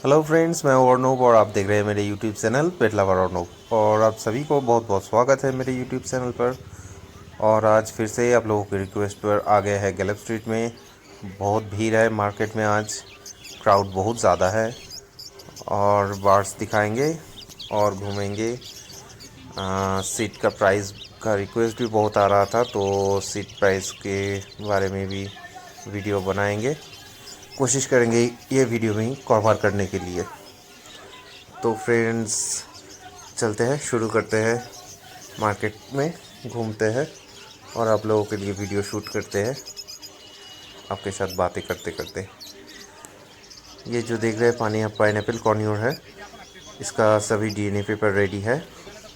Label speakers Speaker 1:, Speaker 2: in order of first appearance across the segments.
Speaker 1: Hello friends, मैं अर्नब और आप देख रहे हैं मेरे यूट्यूब चैनल पेट लवर अर्नब। और आप सभी को बहुत बहुत स्वागत है मेरे यूट्यूब चैनल पर। और आज फिर से आप लोगों की रिक्वेस्ट पर आ गए हैं गैलिफ स्ट्रीट में। बहुत भीड़ है मार्केट में आज, क्राउड बहुत ज़्यादा है। और बार्स दिखाएंगे और घूमेंगे। सीट का प्राइस का रिक्वेस्ट भी बहुत आ रहा था, तो सीट प्राइस के बारे में भी वीडियो बनाएंगे। कोशिश करेंगे ये वीडियो में कवर करने के लिए। तो फ्रेंड्स, चलते हैं, शुरू करते हैं। मार्केट में घूमते हैं और आप लोगों के लिए वीडियो शूट करते हैं, आपके साथ बातें करते करते। ये जो देख रहे हैं पाइनएप्पल कॉर्न्योर है, इसका सभी डीएनए पेपर रेडी है,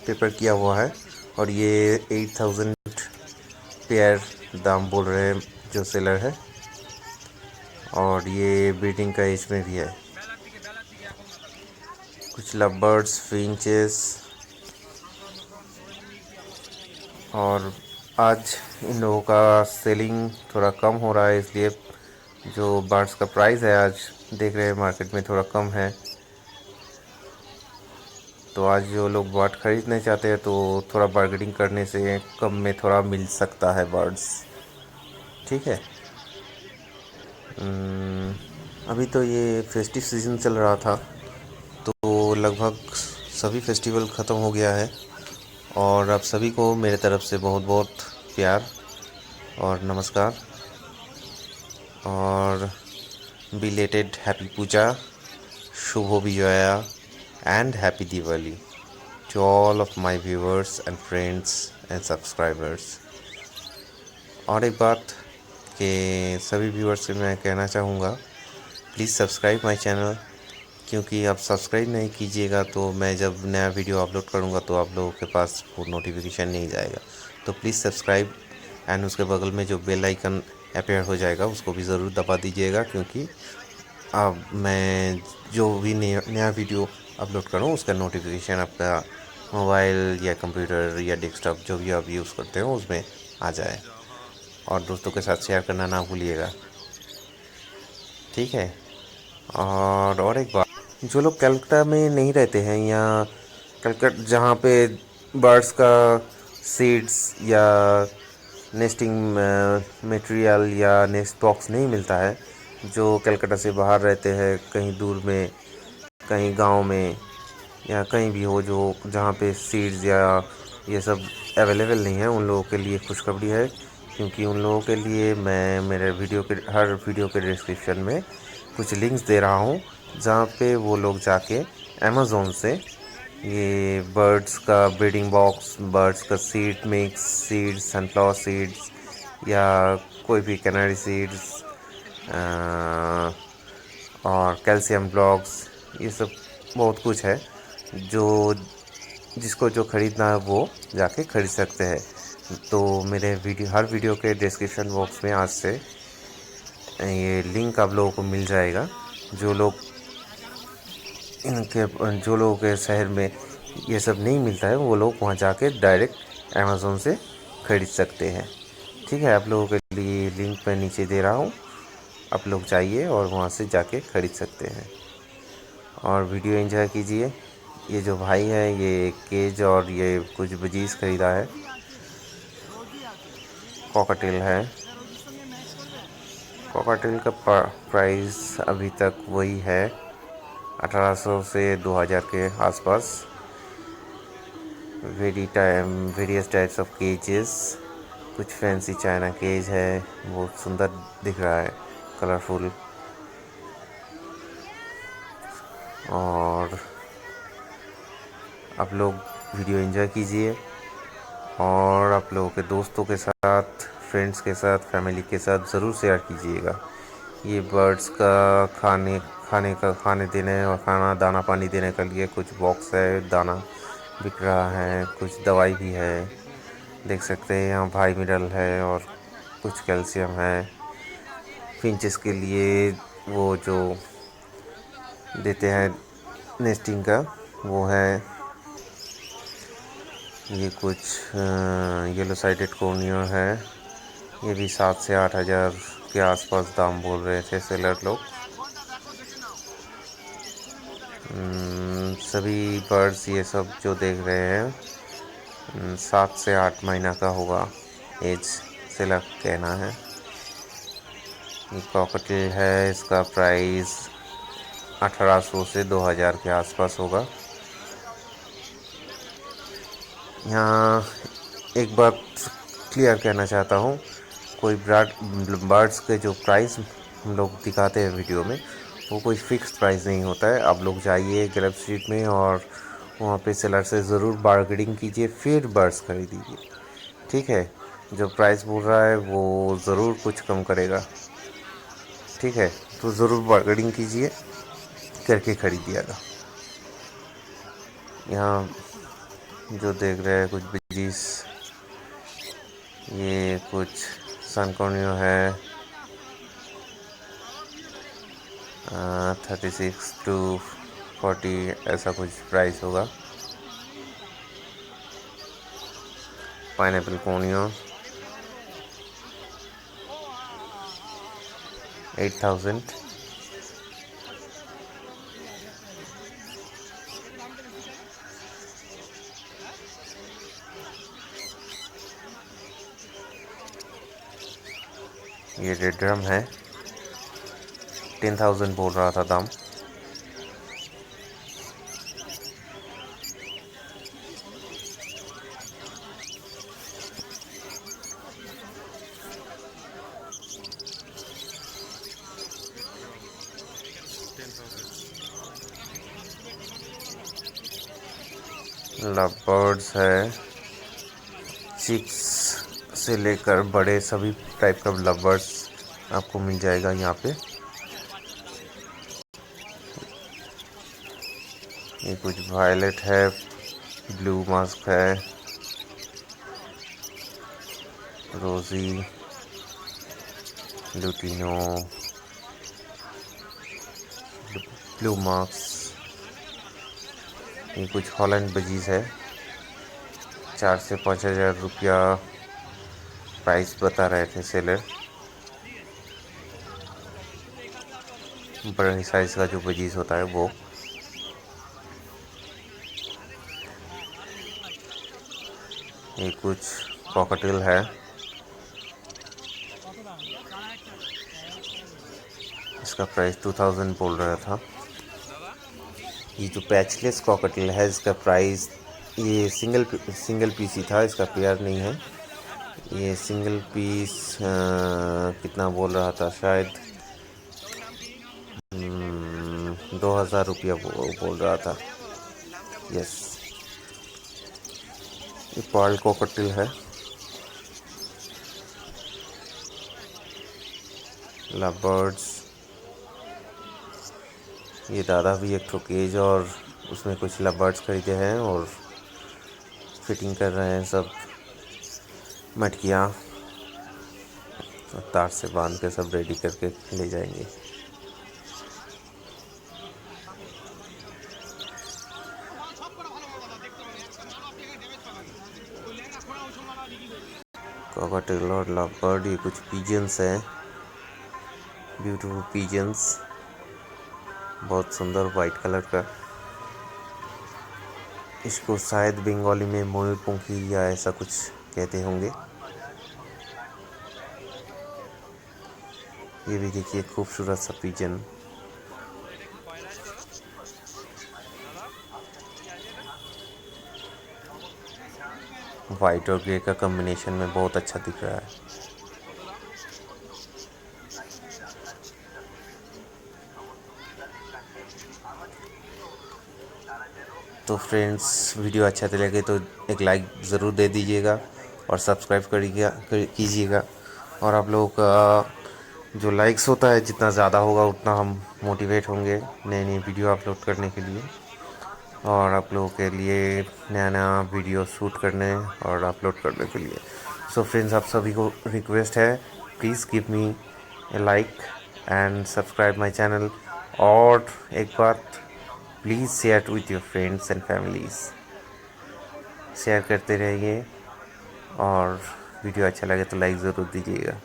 Speaker 1: पेपर किया हुआ है। और ये 8000 पेयर दाम बोल रहे हैं जो सेलर है। और ये ब्रीडिंग का एज में भी है। कुछ लव बर्ड्स, फिंचेस। और आज इन लोगों का सेलिंग थोड़ा कम हो रहा है, इसलिए जो बर्ड्स का प्राइस है आज देख रहे हैं मार्केट में थोड़ा कम है। तो आज जो लोग बर्ड ख़रीदने चाहते हैं तो थोड़ा बार्गेनिंग करने से कम में थोड़ा मिल सकता है बर्ड्स। ठीक है। अभी तो ये फेस्टिव सीज़न चल रहा था, तो लगभग सभी फेस्टिवल ख़त्म हो गया है। और आप सभी को मेरे तरफ से बहुत बहुत प्यार और नमस्कार। और बिलेटेड हैप्पी पूजा, शुभ विजया and happy Diwali to all of my viewers and friends and subscribers. और एक बात कि सभी व्यूअर्स से मैं कहना चाहूँगा, प्लीज़ सब्सक्राइब माय चैनल, क्योंकि आप सब्सक्राइब नहीं कीजिएगा तो मैं जब नया वीडियो अपलोड करूँगा तो आप लोगों के पास वो नोटिफिकेशन नहीं जाएगा। तो प्लीज़ सब्सक्राइब एंड उसके बगल में जो बेल आइकन अपीयर हो जाएगा उसको भी ज़रूर दबा दीजिएगा, क्योंकि अब मैं जो भी नया वीडियो अपलोड करूँ उसका नोटिफिकेशन आपका मोबाइल या कंप्यूटर या डेस्कटॉप जो भी आप यूज़ करते हो उसमें आ जाए। और दोस्तों के साथ शेयर करना ना भूलिएगा, ठीक है। और एक बात, जो लोग कलकत्ता में नहीं रहते हैं या कलकत्ता जहाँ पे बर्ड्स का सीड्स या नेस्टिंग मटेरियल या नेस्ट बॉक्स नहीं मिलता है, जो कलकत्ता से बाहर रहते हैं कहीं दूर में, कहीं गांव में या कहीं भी हो, जो जहाँ पे सीड्स या ये सब अवेलेबल नहीं है, उन लोगों के लिए खुशखबरी है। क्योंकि उन लोगों के लिए मैं मेरे हर वीडियो के डिस्क्रिप्शन में कुछ लिंक्स दे रहा हूँ, जहाँ पे वो लोग जाके अमेज़ोन से ये बर्ड्स का ब्रीडिंग बॉक्स, बर्ड्स का seed mix, seeds, sunflower seeds या कोई भी कैनरी सीड्स और कैल्शियम ब्लॉक्स, ये सब बहुत कुछ है जो जिसको जो ख़रीदना है वो जाके ख़रीद सकते हैं। तो मेरे हर वीडियो के डिस्क्रिप्शन बॉक्स में आज से ये लिंक आप लोगों को मिल जाएगा। जो लोगों के शहर में ये सब नहीं मिलता है, वो लोग वहाँ जाके डायरेक्ट अमेज़ोन से ख़रीद सकते हैं। ठीक है, आप लोगों के लिए लिंक मैं नीचे दे रहा हूँ, आप लोग जाइए और वहाँ से जाके ख़रीद सकते हैं। और वीडियो एंजॉय कीजिए। ये जो भाई है, ये केज और ये कुछ बजीज ख़रीदा है, कॉकटेल है। कॉकटेल का प्राइस अभी तक वही है 1800 से 2000 के आसपास। वेरियस टाइप्स ऑफ केजेस, कुछ फैंसी चाइना केज है, बहुत सुंदर दिख रहा है, कलरफुल। और आप लोग वीडियो एंजॉय कीजिए और आप लोगों के दोस्तों के साथ, फ्रेंड्स के साथ, फैमिली के साथ ज़रूर शेयर कीजिएगा। ये बर्ड्स का खाने देने और दाना पानी देने के लिए कुछ बॉक्स है, दाना बिक रहा है, कुछ दवाई भी है, देख सकते हैं यहाँ भाई मिनरल है और कुछ कैल्शियम है। फिंचेस के लिए वो जो देते हैं नेस्टिंग का, वो है। ये कुछ येलो साइडेड कॉर्नियर है, ये भी 7 से 8 हज़ार के आसपास दाम बोल रहे थे सेलर लोग। सभी बर्ड्स ये सब जो देख रहे हैं 7 से 8 महीना का होगा एज से लग कहना है। ये कॉकटेल है, इसका प्राइस 1800 से 2000 के आसपास होगा। यहाँ एक बात क्लियर कहना चाहता हूँ, कोई बर्ड्स के जो प्राइस हम लोग दिखाते हैं वीडियो में वो कोई फिक्स प्राइस नहीं होता है। आप लोग जाइए गैलिफ स्ट्रीट में और वहाँ पे सेलर से ज़रूर बार्गेनिंग कीजिए, फिर बर्ड्स खरीदिए, ठीक है। जो प्राइस बोल रहा है वो ज़रूर कुछ कम करेगा, ठीक है। तो ज़रूर बार्गेनिंग कीजिए, करके खरीदिएगा। यहाँ जो देख रहे हैं कुछ बिजीज, ये कुछ सनकॉर्नियो है, 36 to 40 ऐसा कुछ प्राइस होगा। पाइनएप्पल कॉर्नियो 8000। ये रेड ड्रम है, 10,000 बोल रहा था दाम। लव बर्ड्स है, चिक्स से लेकर बड़े सभी टाइप का लव बर्ड्स आपको मिल जाएगा यहाँ पे। ये कुछ वायलेट है, ब्लू मास्क है, रोजी, लुटिनो, ब्लू मार्क्स। ये कुछ हॉलैंड बजीज है, 4 से 5 हज़ार रुपया प्राइस बता रहे थे सेलर। बड़े साइज़ का जो बजीज होता है वो। ये कुछ कॉकटेल है, इसका प्राइस 2000 बोल रहा था। ये जो पैचलेस कॉकटेल है इसका प्राइस, ये सिंगल पीस ही था, इसका पेयर नहीं है। ये सिंगल पीस कितना बोल रहा था, शायद 2000 रुपया बोल रहा था। यस, ये पर्ल कॉकटेल है, लव बर्ड्स। ये दादा भी एक ठो केज और उसमें कुछ लव बर्ड्स खरीदे हैं और फिटिंग कर रहे हैं सब मटकियाँ, और तार से बांध के सब रेडी करके ले जाएंगे। कॉकटेल और लव बर्ड। ये कुछ पिजन्स हैं, ब्यूटीफुल पिजन्स, बहुत सुंदर वाइट कलर का। इसको शायद बंगाली में मयूरपंखी या ऐसा कुछ कहते होंगे। ये भी देखिए खूबसूरत सा पिजन, वाइट और ग्रे का कॉम्बिनेशन में बहुत अच्छा दिख रहा है। तो फ्रेंड्स, वीडियो अच्छा लगे तो एक लाइक ज़रूर दे दीजिएगा और सब्सक्राइब कीजिएगा। और आप लोगों का जो लाइक्स होता है जितना ज़्यादा होगा उतना हम मोटिवेट होंगे नई नई वीडियो अपलोड करने के लिए, और आप लोगों के लिए नया नया वीडियो शूट करने और अपलोड करने के लिए। सो फ्रेंड्स, आप सभी को रिक्वेस्ट है, please give me A like and subscribe my channel. और एक बात, please share with your friends and families, share करते रहिए और वीडियो अच्छा लगे तो लाइक ज़रूर दीजिएगा।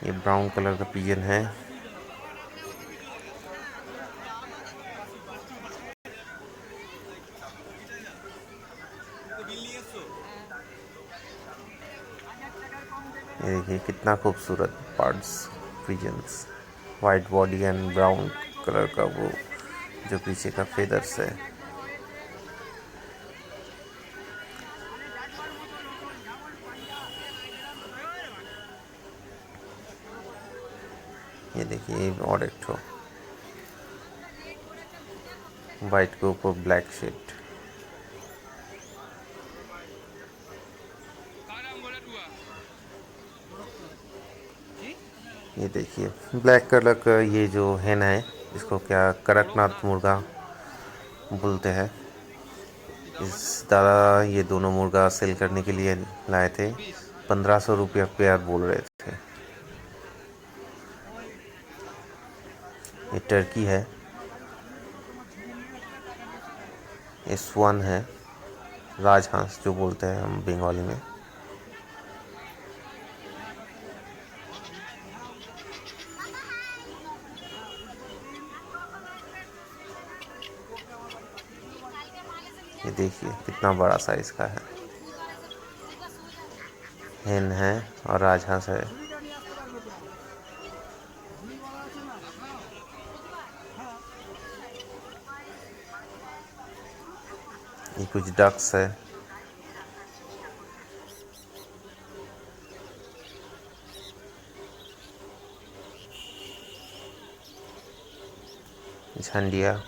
Speaker 1: ये ब्राउन कलर का पिजन है, ये देखिए कितना खूबसूरत birds pigeons, white body and brown colour का वो जो पीछे का फेदर्स है। ये देखिए और एक ठो वाइट के ऊपर ब्लैक शेड। ये देखिए ब्लैक कलर का ये जो हैन है, इसको क्या कड़कनाथ मुर्गा बोलते हैं। इस दादा ये दोनों मुर्गा सेल करने के लिए लाए थे, 1500 रुपया पेयर बोल रहे थे। ये टर्की है, ये स्वान है, राजहंस जो बोलते हैं हम बंगाली में। ये देखिए कितना बड़ा साइज का है, हेन है और राजहंस है। ये कुछ डक्स है, झंडिया,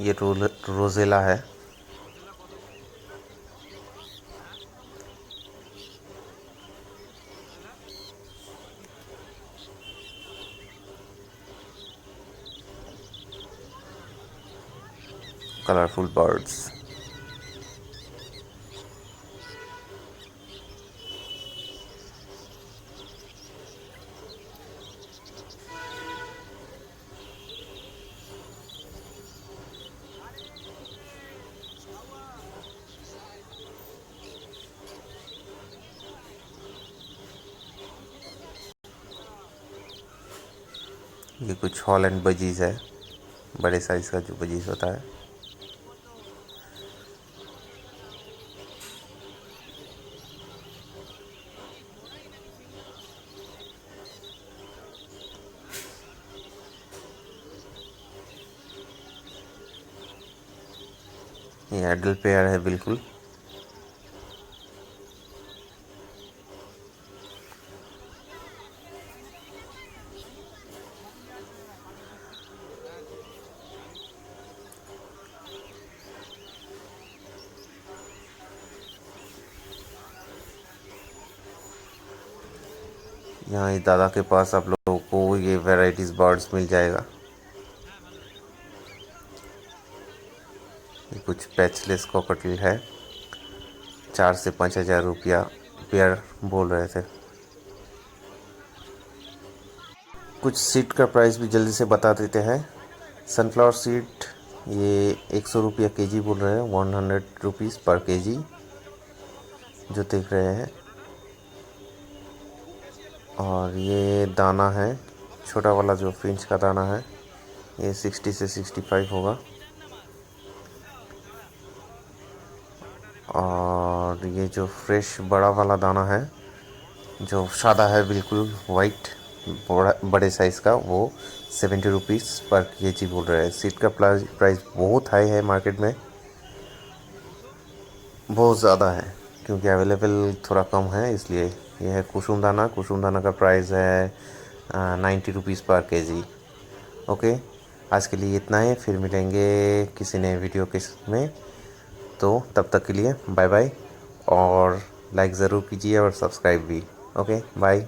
Speaker 1: ये रोजेला है। Colourful birds. ये कुछ हॉलैंड बजीज है, बड़े साइज का जो बजीज होता है। ये एडल्ट पेयर है बिल्कुल। यहाँ इस दादा के पास आप लोगों को ये वैरायटीज बर्ड्स मिल जाएगा। ये कुछ पैचलेस कॉकटेल है, 4 से 5 हज़ार रुपया पेयर बोल रहे थे। कुछ सीड का प्राइस भी जल्दी से बता देते हैं। सनफ्लावर सीड ये 100 रुपया केजी बोल रहे हैं, 100 रुपीज़ पर केजी जो देख रहे हैं। और ये दाना है, छोटा वाला जो फिंच का दाना है, ये 60 से 65 होगा। और ये जो फ्रेश बड़ा वाला दाना है जो सादा है बिल्कुल वाइट बड़े साइज़ का, वो 70 रुपीज़ पर केजी बोल रहे हैं। सीड का प्राइस बहुत हाई है मार्केट में, बहुत ज़्यादा है क्योंकि अवेलेबल थोड़ा कम है, इसलिए ये है कुसुम दाना। कुसुम दाना का प्राइस है 90 रुपीज़ पर केजी। ओके, आज के लिए इतना ही, फिर मिलेंगे किसी नए वीडियो के में। तो तब तक के लिए बाय बाय, और लाइक ज़रूर कीजिए और सब्सक्राइब भी। Okay bye.